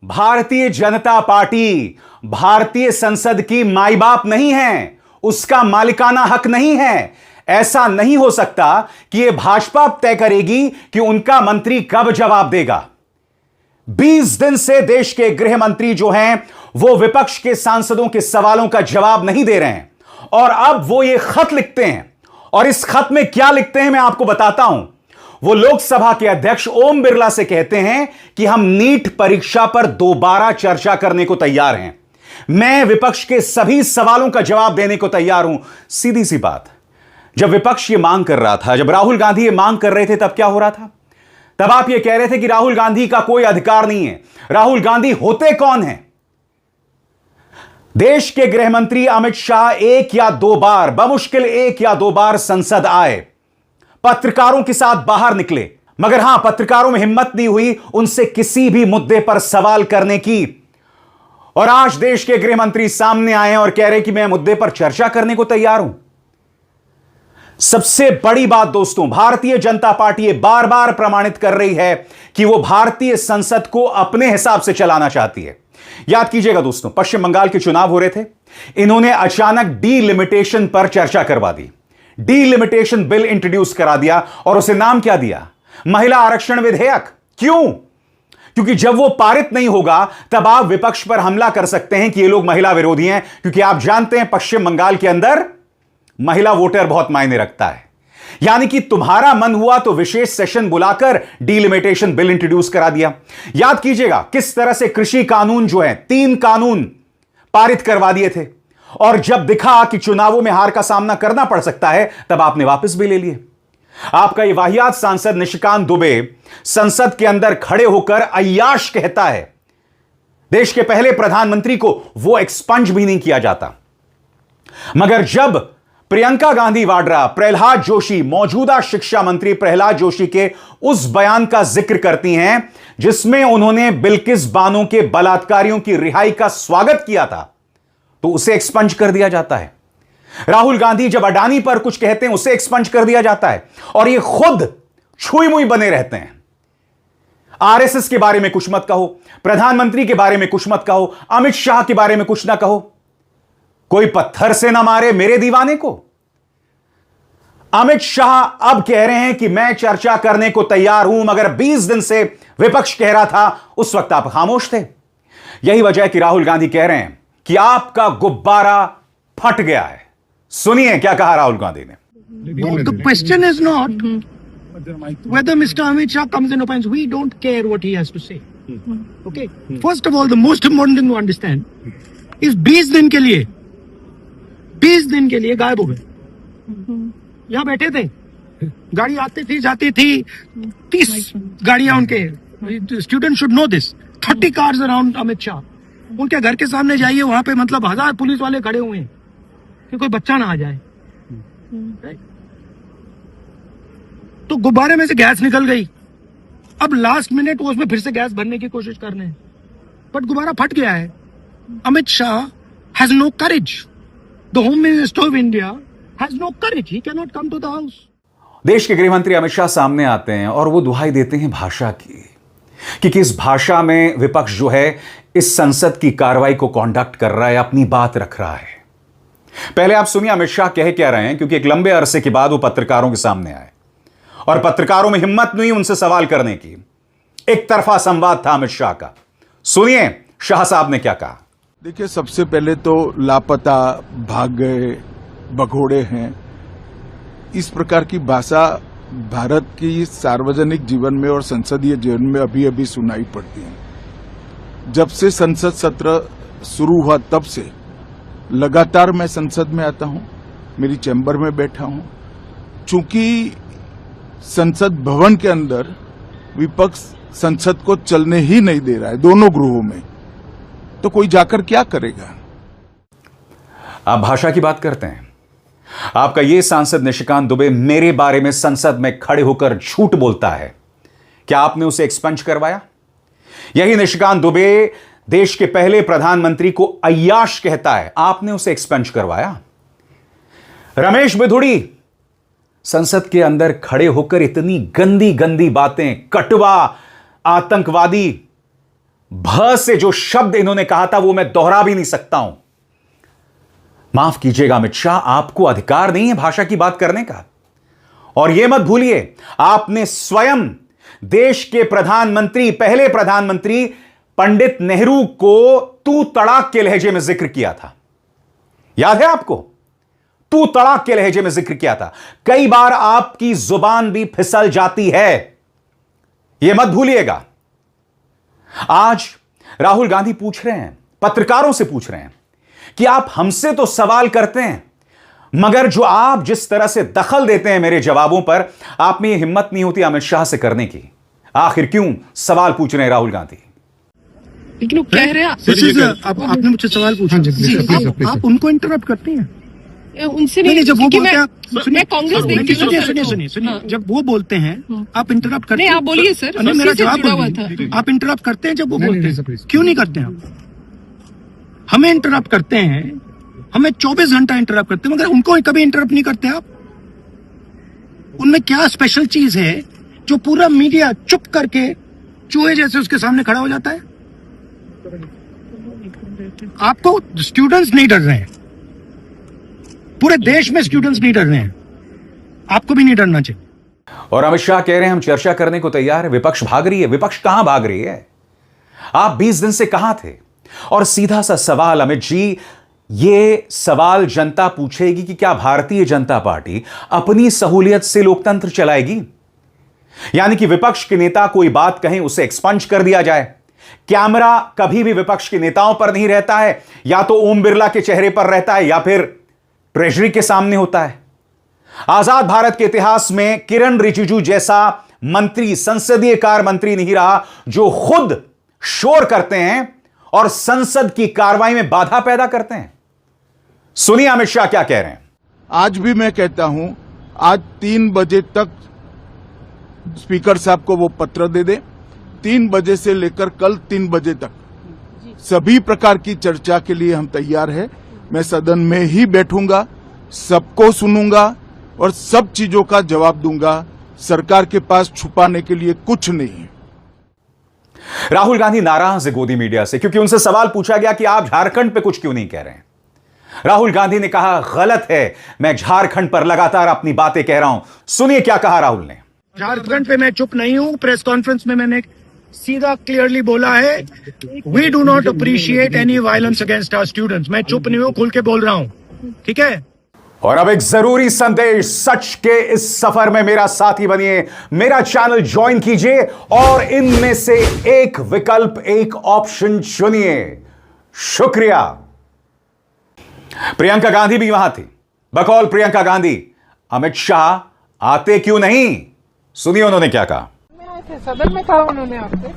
Bharatiya Janata party भारतीय संसद की माई बाप नहीं है, उसका मालिकाना हक नहीं है। ऐसा नहीं हो सकता कि यह भाजपा तय करेगी कि उनका मंत्री कब जवाब देगा। 20 दिन से देश के गृह मंत्री जो हैं वो विपक्ष के सांसदों के सवालों का जवाब नहीं दे रहे हैं और अब वो ये खत लिखते हैं। और इस खत में क्या लिखते हैं मैं आपको बताता हूं। वो लोकसभा के अध्यक्ष ओम बिरला से कहते हैं कि हम नीट परीक्षा पर दोबारा चर्चा करने को तैयार हैं। मैं विपक्ष के सभी सवालों का जवाब देने को तैयार हूं। सीधी सी बात, जब विपक्ष ये मांग कर रहा था, जब राहुल गांधी ये मांग कर रहे थे, तब क्या हो रहा था? तब आप ये कह रहे थे कि राहुल गांधी का कोई अधिकार नहीं है। राहुल गांधी होते कौन हैं? देश के गृह मंत्री अमित शाह एक या दो बार, बमुश्किल एक या दो बार संसद आए, पत्रकारों के साथ बाहर निकले, मगर हां, पत्रकारों में हिम्मत नहीं हुई उनसे किसी भी मुद्दे पर सवाल करने की। और आज देश के गृह मंत्री सामने आए और कह रहे कि मैं मुद्दे पर चर्चा करने को तैयार हूं। सबसे बड़ी बात दोस्तों, भारतीय जनता पार्टी ये बार बार प्रमाणित कर रही है कि वो भारतीय संसद को अपने हिसाब से चलाना चाहती है। याद कीजिएगा दोस्तों, पश्चिम बंगाल के चुनाव हो रहे थे, इन्होंने अचानक डीलिमिटेशन पर चर्चा करवा दी, डीलिमिटेशन बिल इंट्रोड्यूस करा दिया और उसे नाम क्या दिया? महिला आरक्षण विधेयक। क्यों? क्योंकि जब वो पारित नहीं होगा तब आप विपक्ष पर हमला कर सकते हैं कि ये लोग महिला विरोधी हैं, क्योंकि आप जानते हैं पश्चिम बंगाल के अंदर महिला वोटर बहुत मायने रखता है। यानी कि तुम्हारा मन हुआ तो विशेष सेशन बुलाकर डीलिमिटेशन बिल इंट्रोड्यूस करा दिया। याद कीजिएगा किस तरह से कृषि कानून जो है, 3 कानून पारित करवा दिए थे, और जब दिखा कि चुनावों में हार का सामना करना पड़ सकता है तब आपने वापस भी ले लिए। आपका यह वाहियात सांसद निशिकांत दुबे संसद के अंदर खड़े होकर अय्याश कहता है, देश के पहले प्रधानमंत्री को वो एक्सपंज भी नहीं किया जाता। मगर जब प्रियंका गांधी वाड्रा, प्रहलाद जोशी, मौजूदा शिक्षा मंत्री प्रहलाद जोशी के उस बयान का जिक्र करती हैं जिसमें उन्होंने बिल्किस बानो के बलात्कारियों की रिहाई का स्वागत किया था, तो उसे एक्सपंज कर दिया जाता है। राहुल गांधी जब अडानी पर कुछ कहते हैं उसे एक्सपंज कर दिया जाता है, और ये खुद छुई मुई बने रहते हैं। आरएसएस के बारे में कुछ मत कहो, प्रधानमंत्री के बारे में कुछ मत कहो, अमित शाह के बारे में कुछ ना कहो, कोई पत्थर से ना मारे मेरे दीवाने को। अमित शाह अब कह रहे हैं कि मैं चर्चा करने को तैयार हूं, मगर 20 दिन से विपक्ष कह रहा था, उस वक्त आप खामोश थे। यही वजह है कि राहुल गांधी कह रहे हैं कि आपका गुब्बारा फट गया है। सुनिए क्या कहा राहुल गांधी ने। The question is not whether Mr. Amit Shah comes and opines. We don't care what he has to say. Okay. First of all, the most important thing to understand is 20 दिन के लिए गायब हो गए। यहाँ बैठे थे, गाड़ी आती थी जाती थी, 30 गाड़ियां उनके। Student should know this. 30 cars around Amit Shah. उनके घर के सामने जाइए, वहां पे मतलब 1000 पुलिस वाले खड़े हुए हैं कि कोई बच्चा ना आ जाए। तो गुब्बारे में से गैस निकल गई। अब लास्ट मिनट वो उसमें फिर से गैस भरने की कोशिश कर रहे हैं, बट गुब्बारा फट गया है। Amit Shah has no courage. The home minister of India has no courage. He can not come to the house. देश के गृह मंत्री अमित शाह सामने आते हैं और वो दुहाई देते हैं भाषा की, कि किस भाषा में विपक्ष जो है इस संसद की कार्रवाई को कंडक्ट कर रहा है, अपनी बात रख रहा है। पहले आप सुनिए अमित शाह कह क्या रहे हैं, क्योंकि एक लंबे अरसे के बाद वो पत्रकारों के सामने आए और पत्रकारों में हिम्मत नहीं उनसे सवाल करने की। एक तरफा संवाद था अमित शाह का। सुनिए शाह साहब ने क्या कहा। देखिए, सबसे पहले तो लापता, भाग गए, भगोड़े हैं, इस प्रकार की भाषा भारत की सार्वजनिक जीवन में और संसदीय जीवन में अभी अभी सुनाई पड़ती है। जब से संसद सत्र शुरू हुआ तब से लगातार मैं संसद में आता हूं, मेरी चैम्बर में बैठा हूं। चूंकि संसद भवन के अंदर विपक्ष संसद को चलने ही नहीं दे रहा है, दोनों गृहों में, तो कोई जाकर क्या करेगा? आप भाषा की बात करते हैं। आपका यह सांसद निशिकांत दुबे मेरे बारे में संसद में खड़े होकर झूठ बोलता है। क्या आपने उसे एक्सपंज करवाया? यही निशिकांत दुबे देश के पहले प्रधानमंत्री को अय्याश कहता है, आपने उसे एक्सपंज करवाया? रमेश बिधुड़ी संसद के अंदर खड़े होकर इतनी गंदी गंदी बातें, कटवा, आतंकवादी, भ से जो शब्द इन्होंने कहा था वो मैं दोहरा भी नहीं सकता हूं। माफ कीजिएगा अमित शाह, आपको अधिकार नहीं है भाषा की बात करने का। और यह मत भूलिए, आपने स्वयं देश के प्रधानमंत्री, पहले प्रधानमंत्री पंडित नेहरू को तू तड़ाक के लहजे में जिक्र किया था। याद है आपको? तू तड़ाक के लहजे में जिक्र किया था। कई बार आपकी जुबान भी फिसल जाती है, यह मत भूलिएगा। आज राहुल गांधी पूछ रहे हैं, पत्रकारों से पूछ रहे हैं कि आप हमसे तो सवाल करते हैं, मगर जो आप जिस तरह से दखल देते हैं मेरे जवाबों पर, आप में यह हिम्मत नहीं होती अमित शाह से करने की। आखिर क्यों सवाल पूछ रहे हैं राहुल गांधी? लेकिन वो कह रहे हैं आपने मुझसे सवाल पूछा, आप उनको इंटरप्ट करती हैं। उनसे नहीं, जब वो क्योंकि बोलते हैं मैं कांग्रेस देखती हूँ। सुनिए, जब वो बोलते हैं आप इंटरप्ट करते हैं। नहीं, आप बोलिए सर, नहीं, मेरा उसी से जवाब जुड़ा हुआ बोलिए। था। आप इंटरप्ट करते हैं जब वो बोलते हैं, क्यों नहीं करते हैं आप? हमें इंटरप्ट करते हैं, हमें 24 घंटा इंटरप्ट करते हैं, मगर उनको कभी इंटरप्ट नहीं करते आप। उनमें क्या स्पेशल चीज है जो पूरा मीडिया चुप करके चूहे जैसे उसके सामने खड़ा हो जाता है? आपको स्टूडेंट्स नहीं डर रहे हैं, पूरे देश में स्टूडेंट्स नहीं डर रहे हैं, आपको भी नहीं डरना चाहिए। और अमित शाह कह रहे हैं हम चर्चा करने को तैयार है। विपक्ष भाग रही है। विपक्ष कहां भाग रही है? आप 20 दिन से कहां थे? और सीधा सा सवाल अमित जी, ये सवाल जनता पूछेगी कि क्या भारतीय जनता पार्टी अपनी सहूलियत से लोकतंत्र चलाएगी? यानी कि विपक्ष के नेता कोई बात कहें उसे एक्सपंज कर दिया जाए। कैमरा कभी भी विपक्ष के नेताओं पर नहीं रहता है, या तो ओम बिरला के चेहरे पर रहता है या फिर ट्रेजरी के सामने होता है। आजाद भारत के इतिहास में किरण रिजिजू जैसा मंत्री, संसदीय कार्य मंत्री नहीं रहा जो खुद शोर करते हैं और संसद की कार्रवाई में बाधा पैदा करते हैं। सुनिए अमित शाह क्या कह रहे हैं। आज भी मैं कहता हूं, आज 3 बजे तक स्पीकर साहब को वो पत्र दे दे। 3 बजे से लेकर कल 3 बजे तक सभी प्रकार की चर्चा के लिए हम तैयार हैं। मैं सदन में ही बैठूंगा, सबको सुनूंगा और सब चीजों का जवाब दूंगा। सरकार के पास छुपाने के लिए कुछ नहीं है। राहुल गांधी नाराज है गोदी मीडिया से, क्योंकि उनसे सवाल पूछा गया कि आप झारखंड पे कुछ क्यों नहीं कह रहे हैं। राहुल गांधी ने कहा गलत है, मैं झारखंड पर लगातार अपनी बातें कह रहा हूं। सुनिए क्या कहा राहुल ने। झारखंड पे मैं चुप नहीं हूं। प्रेस कॉन्फ्रेंस में मैंने सीधा क्लियरली बोला है, we do not appreciate any violence against our students. मैं चुप नहीं हूं, खुल के बोल रहा हूं, ठीक है। और अब एक जरूरी संदेश, सच के इस सफर में मेरा साथी बनिए, मेरा चैनल ज्वाइन कीजिए और इनमें से एक विकल्प, एक ऑप्शन चुनिए। शुक्रिया। प्रियंका गांधी भी वहां थी। बकौल प्रियंका गांधी, अमित शाह आते क्यों नहीं? सुनिए उन्होंने क्या कहा। सदन में कहा उन्होंने आपसे।